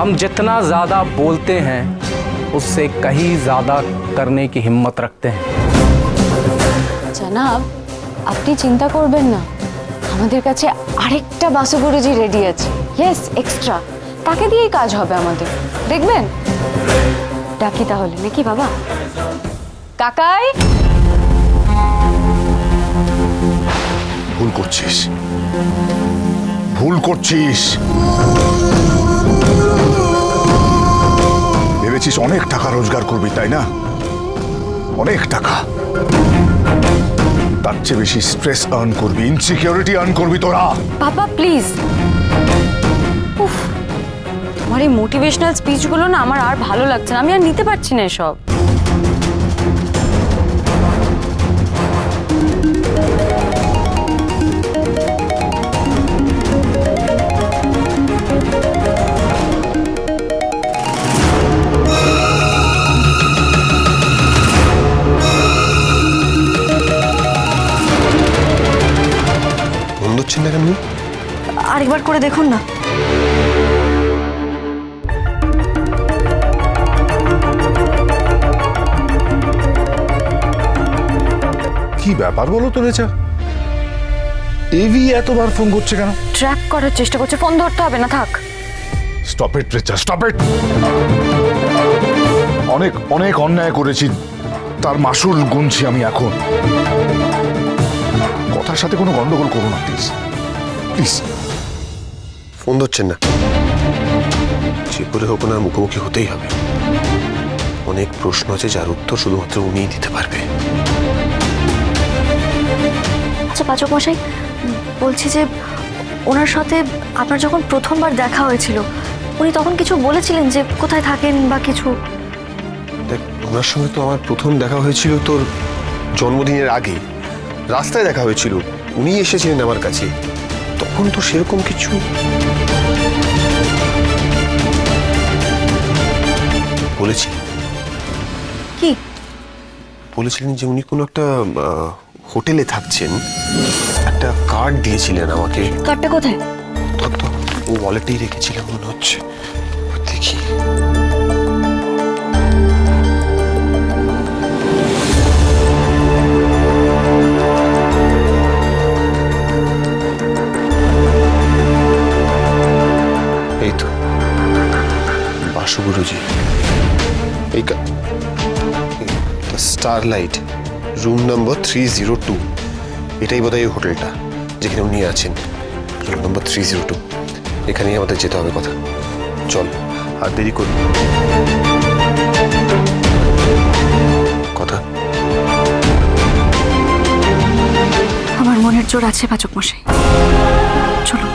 हम जितना ज्यादा बोलते हैं उससे कहीं ज्यादा करने की हिम्मत रखते हैं। जनाब, আপনি চিন্তা করবেন না, আমাদের কাছে আরেকটা বাসুগুরুজি রেডি আছে। ইয়েস, এক্সট্রা, তাকে দিয়েই কাজ হবে আমাদের, দেখবেন। ডাকি তাহলে নাকি বাবা? কাকাই, ভুল করছিস, ভুল করছিস। ভেবেছিস অনেক টাকা রোজগার করবি, তাই না? অনেক টাকা, তার চেয়ে বেশি স্ট্রেস আর্ন করবি, ইনসিকিউরিটি আর্ন করবি তোরা। বাবা প্লিজ। উফ, তোমার এই মোটিভেশনাল স্পিচগুলো না আমার আর ভালো লাগছে না, আমি আর নিতে পারছি না এসব। আরেকবার করে দেখুন না। কি ব্যাপার বলো তো রেচা, এভি এতবার ফোন করছে কেন? ট্র্যাক করার চেষ্টা করছে, ফোন ধরতে হবে না, থাক। স্টপ ইট রেচা, স্টপ ইট। অনেক অনেক অন্যায় করেছি, তার মাসুল গুনছি আমি এখন। কথার সাথে কোনো গন্ডগোল করো না প্লিজ, প্লিজ। ফোন ধরছেন না, যে করে হোক না মুখোমুখি হতেই হবে। অনেক প্রশ্ন আছে যার উত্তর শুধুমাত্র উনিই দিতে পারবে। আচ্ছা পাচক মশাই, বলছি যে ওনার সাথে আপনার যখন প্রথমবার দেখা হয়েছিল, উনি তখন কিছু বলেছিলেন যে কোথায় থাকেন বা কিছু? দেখ, ওনার সঙ্গে তো আমার প্রথম দেখা হয়েছিল তোর জন্মদিনের আগে, রাস্তায় দেখা হয়েছিল। উনি এসেছিলেন আমার কাছে, তখন তো সেরকম কিছু। বলেছি কি বলেছিলেন যে উনি কোনো একটা হোটেলে থাকছেন, একটা কার্ড দিয়েছিলেন আমাকে। কার্ডটা কোথায়? তো ও ওয়ালেটেই রেখেছিলাম মনে হচ্ছে, দেখি। এই তো বাসুগুরুজি, এই স্টারলাইট, রুম নম্বর 302। এটাই বোধহয় হোটেলটা যেখানে উনি আছেন, রুম নম্বর 302। এখানেই আমাদের যেতে হবে। কথা, চল, আর দেরি করি। কথা, আমার মনের জোর আছে পাচক মশাই, চলো।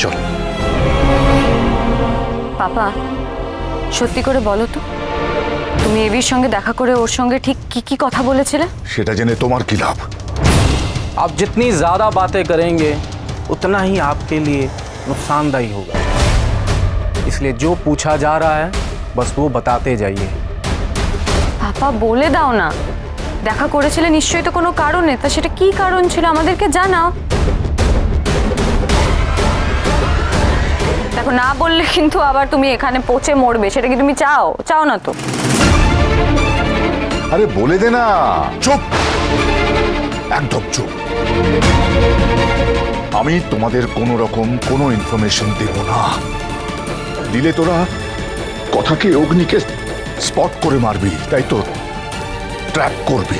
চল। পাপা, সত্যি করে বলো তো, তুমি এভির সঙ্গে দেখা করে ওর সঙ্গে ঠিক কি কি কথা বলেছিলে? সেটা জেনে তোমার কি লাভ? आप जितनी ज्यादा बातें करेंगे उतना ही आपके लिए नुकसानदायी होगा, इसलिए जो पूछा जा रहा है बस वो बताते जाइए। পাপা বলে দাও না, দেখা করেছিলে নিশ্চয়ই তো কোনো কারণে, তা সেটা কি কারণ ছিল আমাদেরকে জানাও। দেখো, না বললে কিন্তু আবার তুমি এখানে পচে মরবে, সেটা কি তুমি চাও? চাও না তো। আরে বলে দে না। চুপ, একদম চুপ। আমি তোমাদের কোনো রকম কোনো ইনফরমেশন দেব না। দিলে তোরা কথাকে অগ্নিকে স্পট করে মারবি, তাই তো? ট্র্যাপ করবি।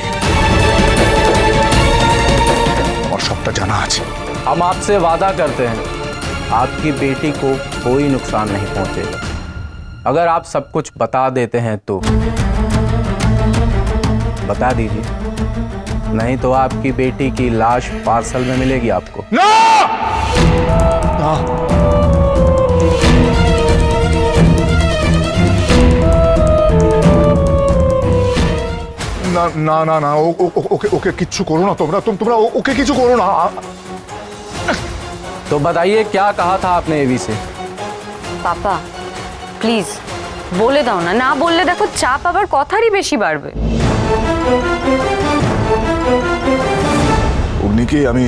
আমার সবটা জানা আছে। हम आपसे वादा करते हैं आपकी बेटी को कोई नुकसान नहीं पहुंचेगा, अगर आप सब कुछ बता देते हैं तो बता दीजिए, नहीं तो आपकी बेटी की लाश पार्सल में मिलेगी आपको। না! না না না না, ওকে ওকে কিচ্ছু করো না তোমরা, তোমরা ওকে কিছু করো না। तो बताइए क्या कहा था आपने एवी से? পাপা প্লিজ বলে দাও না, না বললে দেখো চাপ আবার কথারই বেশি বাড়বে। অগ্নিকে আমি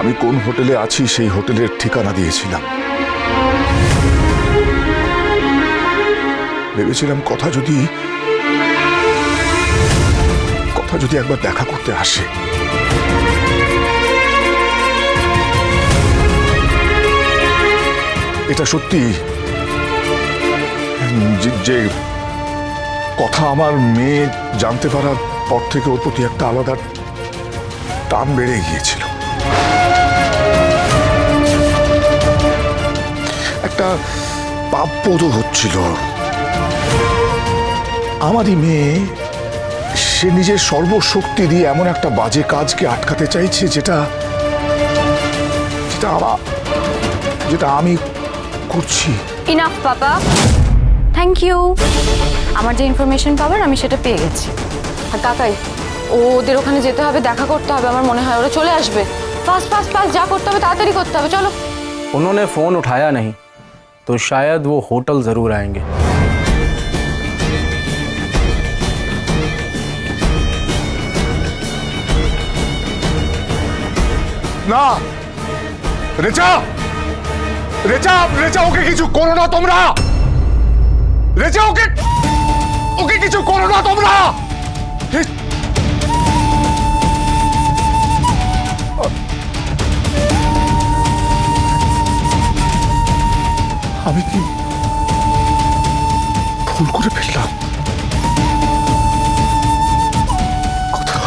আমি কোন হোটেলে আছি সেই হোটেলের ঠিকানা দিয়েছিলাম। ভেবেছিলাম কথা যদি একবার দেখা করতে আসে। এটা সত্যি যে কথা আমার মেয়ে জানতে পারার পর থেকে ওর প্রতি একটা আলাদা টান বেড়ে গিয়েছিল। একটা পাপবোধ হচ্ছিল। আমারই মেয়ে, সে নিজের সর্বশক্তি দিয়ে এমন একটা বাজে কাজকে আটকাতে চাইছে যেটা আমি করছি। Enough papa, thank you. আমার যে ইনফরমেশন পাবার আমি সেটা পেয়ে গেছি। আর কাকাই, ওদের ওখানে যেতে হবে, দেখা করতে হবে। আমার মনে হয় ওরা চলে আসবে। ফাস্ট ফাস্ট ফাস্ট যা করতে হবে তাড়াতাড়ি করতে হবে, চলো। उन्होंने फ़ोन उठाया नहीं तो शायद वो होटल ज़रूर आएंगे। না, রেচা রেচা রেচা, ওকে কিছু করো না তোমরা। রেচা, ওকে কিছু করো না তোমরা। আমি কি ভুল করে ফেললাম? কথা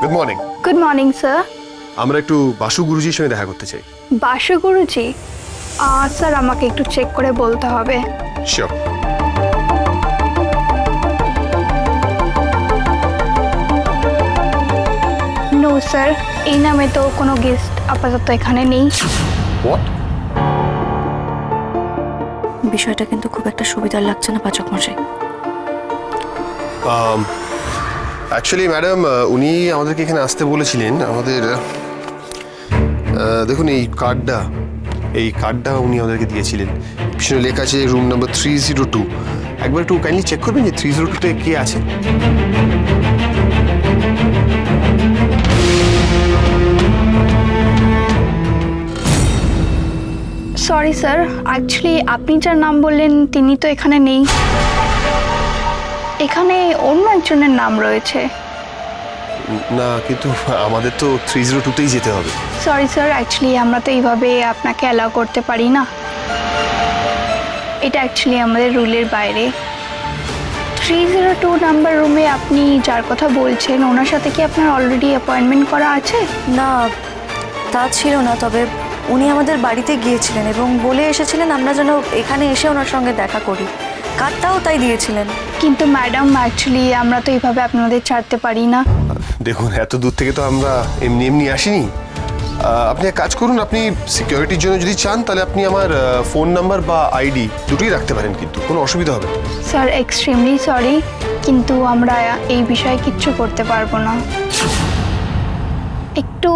good morning. Good morning sir. আমরা একটু বাসু গুরুজির সঙ্গে দেখা করতে চাই। বাসু গুরুজি? স্যার আমাকে একটু চেক করে বলতে হবে। শিওর। নো স্যার, এই নামে তো কোনো গেস্ট আপাতত এখানে নেই। হোয়াট? বিষয়টা কিন্তু খুব একটা সুবিধার লাগছে না পাচক মশাই। অ্যাকচুয়ালি ম্যাডাম, উনি আমাদেরকে এখানে আসতে বলেছিলেন। আমাদের দেখুন এই কার্ডটা উনি আমাদেরকে দিয়েছিলেন। পিছনে লেখা আছে রুম নাম্বার 302। একবার একটু কাইন্ডলি চেক করবেন যে 302-তে কে আছে। সরি স্যার, অ্যাকচুয়ালি আপনি যার নাম বললেন তিনি তো এখানে নেই। এখানে অন্য একজনের নাম রয়েছে। না, কিন্তু আমাদের তো 302-তেই যেতে হবে। সরি স্যার, অ্যাকচুয়ালি আমরা তো এইভাবে আপনাকে অ্যালাউ করতে পারি না। এটা অ্যাকচুয়ালি আমাদের রুলের বাইরে। 302 নাম্বার রুমে আপনি যার কথা বলছেন ওনার সাথে কি আপনার অলরেডি অ্যাপয়েন্টমেন্ট করা আছে? না, তা ছিল না, তবে উনি আমাদের বাড়িতে গিয়েছিলেন এবং বলে এসেছিলেন আমরা যেন এখানে এসে ওনার সঙ্গে দেখা করি। কার্ডটাও তাই দিয়েছিলেন। কিন্তু ম্যাডাম, অ্যাকচুয়ালি আমরা তো এইভাবে আপনাদের ছাড়তে পারি না। দেখুন, এত দূর থেকে তো আমরা এমনি আসিনি। আপনি এক কাজ করুন, আপনি সিকিউরিটির জন্য যদি চান তাহলে আপনি আমার ফোন নাম্বার বা আইডি দুটোই রাখতে পারেন, কিন্তু কোনো অসুবিধা হবে না। স্যার, এক্সট্রিমলি সরি, কিন্তু আমরা এই বিষয়ে কিচ্ছু করতে পারবো না। একটু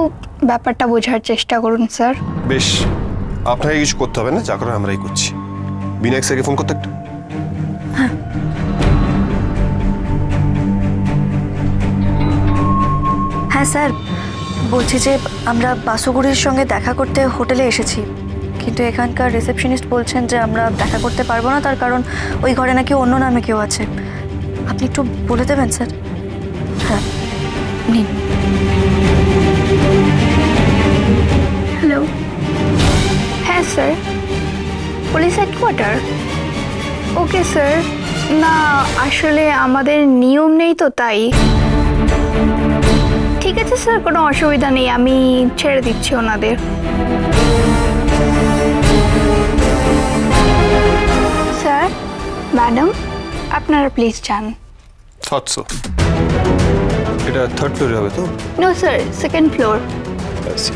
ব্যাপারটা বোঝার চেষ্টা করুন স্যার। বেশ, আপনাকে কিছু করতে হবে না, যা করার আমরাই করছি। বিনায়ক স্যারকে ফোন করতে একটু। হ্যাঁ স্যার, বলছি যে আমরা বাসুগুরির সঙ্গে দেখা করতে হোটেলে এসেছি, কিন্তু এখানকার রিসেপশনিস্ট বলছেন যে আমরা দেখা করতে পারবো না, তার কারণ ওই ঘরে নাকি অন্য নামে কেউ আছে। আপনি একটু বলে দেবেন স্যার? হ্যাঁ, নিন। হ্যালো। হ্যাঁ sir, police headquarter. Okay sir. না, আসলে আমাদের নিয়ম নেই তো, তাই। ঠিক আছে স্যার, কোনো অসুবিধা নেই, আমি ছেড়ে দিচ্ছি ওনাদের। স্যার, ম্যাডাম, আপনারা প্লিজ যান। Thought so. এটা থার্ড ফ্লোরে হবে তো? No sir, second floor. I see.